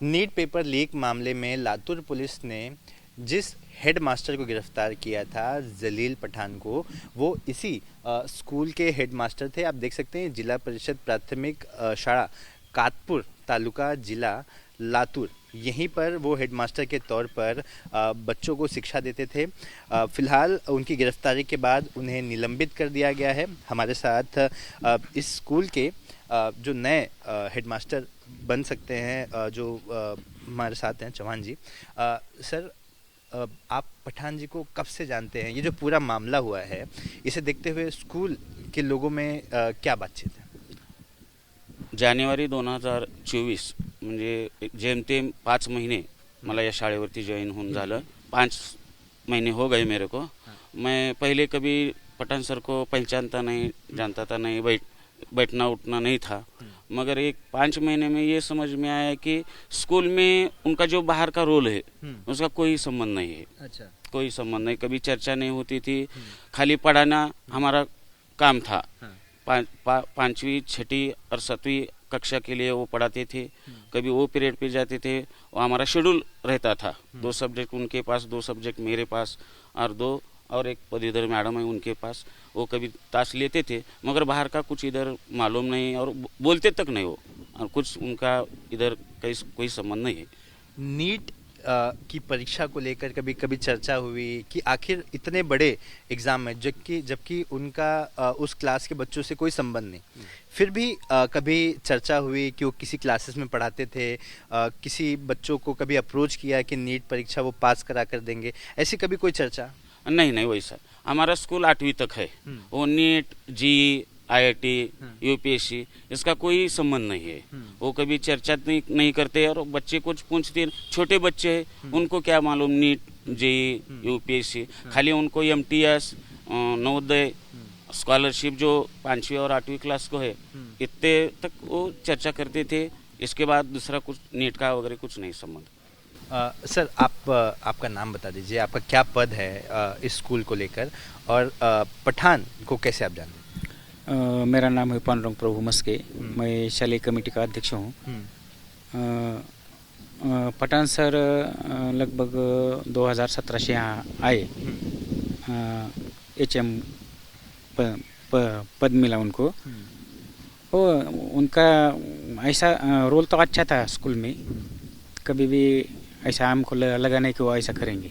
NEET paper leak मामले में Latur police ने जिस हेडमास्टर को गिरफ्तार किया था जलील पठान को, वो इसी स्कूल के हेडमास्टर थे। आप देख सकते हैं जिला परिषद प्राथमिक शाला कातपुर तालुका जिला लातूर, यहीं पर वो हेडमास्टर के तौर पर बच्चों को शिक्षा देते थे। फिलहाल उनकी गिरफ्तारी के बाद उन्हें निलंबित कर दिया गया है। हमारे साथ इस स्कूल के जो नए हेडमास्टर बन सकते हैं जो हमारे साथ हैं चौहान जी। सर, आप पठान जी को कब से जानते हैं? ये जो पूरा मामला हुआ है, इसे देखते हुए स्कूल के लोगों में क्या बातचीत है? जानेवारी 2024 म्हणजे जेमतेम 5 महिने मला या शाळेवरती जॉईन होऊन झालं। 5 महीने हो गए मेरे को। मैं पहले कभी पठान सर को पहचानता नहीं, जानता था नहीं, बैठना उठना नहीं था, मगर एक 5 महीने में ये समझ में आया कि स्कूल में उनका जो बाहर का रोल है उसका कोई संबंध नहीं है। अच्छा। कोई संबंध नहीं, कभी चर्चा नहीं होती थी, खाली पढ़ाना हमारा काम था। 5वीं 6वीं और 7वीं कक्षा के लिए वो पढ़ाते थे। कभी वो पीरियड पे जाते थे, वो हमारा शेड्यूल रहता था। 2 सब्जेक्ट उनके पास, 2 सब्जेक्ट मेरे पास, और एक पदवीधर मैडम है उनके पास। वो कभी ताश लेते थे, मगर बाहर का कुछ इधर मालूम नहीं, और बोलते तक नहीं वो, और कुछ उनका इधर कोई संबंध नहीं है। नीट की परीक्षा को लेकर कभी कभी चर्चा हुई कि आखिर इतने बड़े एग्ज़ाम में, जबकि उनका उस क्लास के बच्चों से कोई संबंध नहीं, फिर भी कभी चर्चा हुई कि वो किसी क्लासेस में पढ़ाते थे, किसी बच्चों को कभी अप्रोच किया कि नीट परीक्षा वो पास करा कर देंगे, ऐसी कभी कोई चर्चा? नहीं वैसा हमारा स्कूल 8वीं तक है। वो नीट, जी, IIT, UPSC इसका कोई संबंध नहीं है। वो कभी चर्चा नहीं करते, और बच्चे कुछ पूछते, छोटे बच्चे हैं, उनको क्या मालूम नीट, जी, UPSC। खाली उनको MTS, नवोदय स्कॉलरशिप जो 5वीं और 8वीं क्लास को है, इतने तक वो चर्चा करते थे। इसके बाद दूसरा कुछ नीट का वगैरह कुछ नहीं संबंध। सर, आपका नाम बता दीजिए, आपका क्या पद है इस स्कूल को लेकर, और पठान को कैसे आप जानते हैं? मेरा नाम है पांडुरंग प्रभु मस्के। मैं शालेय कमेटी का अध्यक्ष हूँ। पठान सर लगभग 2017 से यहाँ आए। HM पद मिला उनको। वो उनका ऐसा रोल तो अच्छा था स्कूल में, कभी भी ऐसा हमको लगा नहीं कि वो ऐसा करेंगे।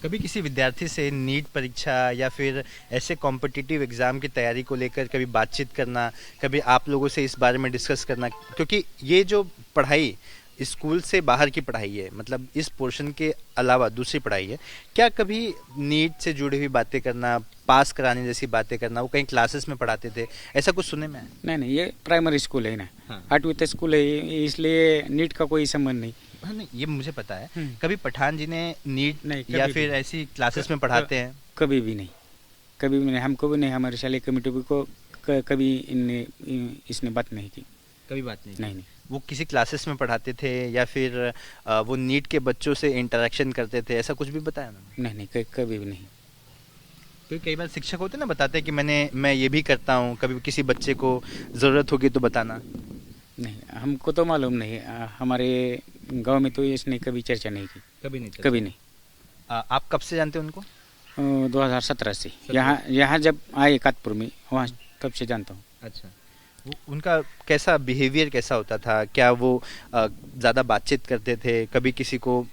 कभी किसी विद्यार्थी से नीट परीक्षा या फिर ऐसे कॉम्पिटिटिव एग्ज़ाम की तैयारी को लेकर कभी बातचीत करना, कभी आप लोगों से इस बारे में डिस्कस करना, क्योंकि ये जो पढ़ाई स्कूल से बाहर की पढ़ाई है, मतलब इस पोर्शन के अलावा दूसरी पढ़ाई है, क्या कभी नीट से जुड़ी हुई बातें करना, पास कराने जैसी बातें करना, वो कहीं क्लासेस में पढ़ाते थे, ऐसा कुछ सुनने में आया? नहीं, ये प्राइमरी स्कूल है ना। 8वीं तक स्कूल है, इसलिए नीट का कोई संबंध नहीं। हाँ, नहीं, ये मुझे पता है। कभी पठान जी ने नीट नहीं, या फिर ऐसी क्लासेस में पढ़ाते हैं? कभी भी नहीं, कभी भी नहीं। हमको भी नहीं, हमारे शालेय कमेटी को कभी इसने बात नहीं की। कभी बात नहीं? नहीं। वो किसी क्लासेस में पढ़ाते थे या फिर वो नीट के बच्चों से इंटरेक्शन करते थे, ऐसा कुछ भी बताया ना? नहीं, कभी भी नहीं। क्योंकि कई बार शिक्षक होते ना, बताते हैं कि मैं ये भी करता हूँ, कभी किसी बच्चे को ज़रूरत होगी तो बताना। नहीं, हमको तो मालूम नहीं। हमारे गांव में तो इसने कभी चर्चा नहीं की। कभी नहीं। आप कब से जानते हैं उनको? 2017 से। यहाँ जब आए कातपुर में, वहाँ तब से जानता हूँ। अच्छा। उनका कैसा बिहेवियर कैसा होता था? क्या वो ज़्यादा बातचीत करते थे? कभी किसी को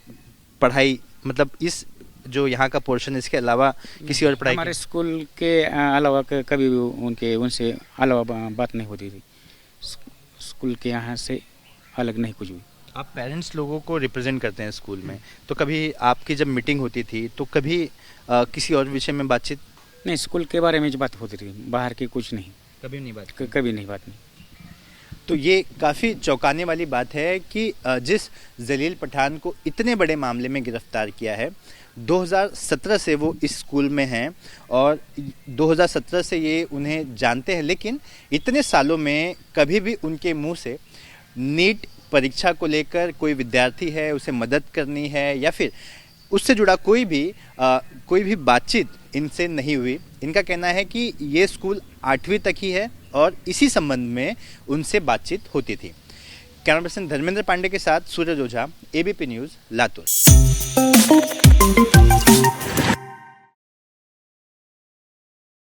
पढ़ाई, मतलब इस जो यहाँ का पोर्शन है, इसके अलावा किसी और पढ़ाई? हमारे स्कूल के अलावा कभी भी उनसे अलावा बात नहीं होती थी। स्कूल के यहाँ से अलग नहीं कुछ भी। आप पेरेंट्स लोगों को रिप्रेजेंट करते हैं स्कूल में, तो कभी आपकी जब मीटिंग होती थी तो कभी किसी और विषय में बातचीत? नहीं, स्कूल के बारे में बात होती थी, बाहर की कुछ नहीं। कभी नहीं बात? कभी नहीं बात नहीं। तो ये काफ़ी चौंकाने वाली बात है कि जिस जलील पठान को इतने बड़े मामले में गिरफ्तार किया है, 2017 से वो इस स्कूल में हैं और 2017 से ये उन्हें जानते हैं, लेकिन इतने सालों में कभी भी उनके मुंह से नीट परीक्षा को लेकर कोई विद्यार्थी है, उसे मदद करनी है या फिर उससे जुड़ा कोई भी बातचीत इनसे नहीं हुई। इनका कहना है कि ये स्कूल 8वीं तक ही है और इसी संबंध में उनसे बातचीत होती थी। कैमरा पर्सन धर्मेंद्र पांडे के साथ सूरज ओझा, एबीपी न्यूज़, लातूर।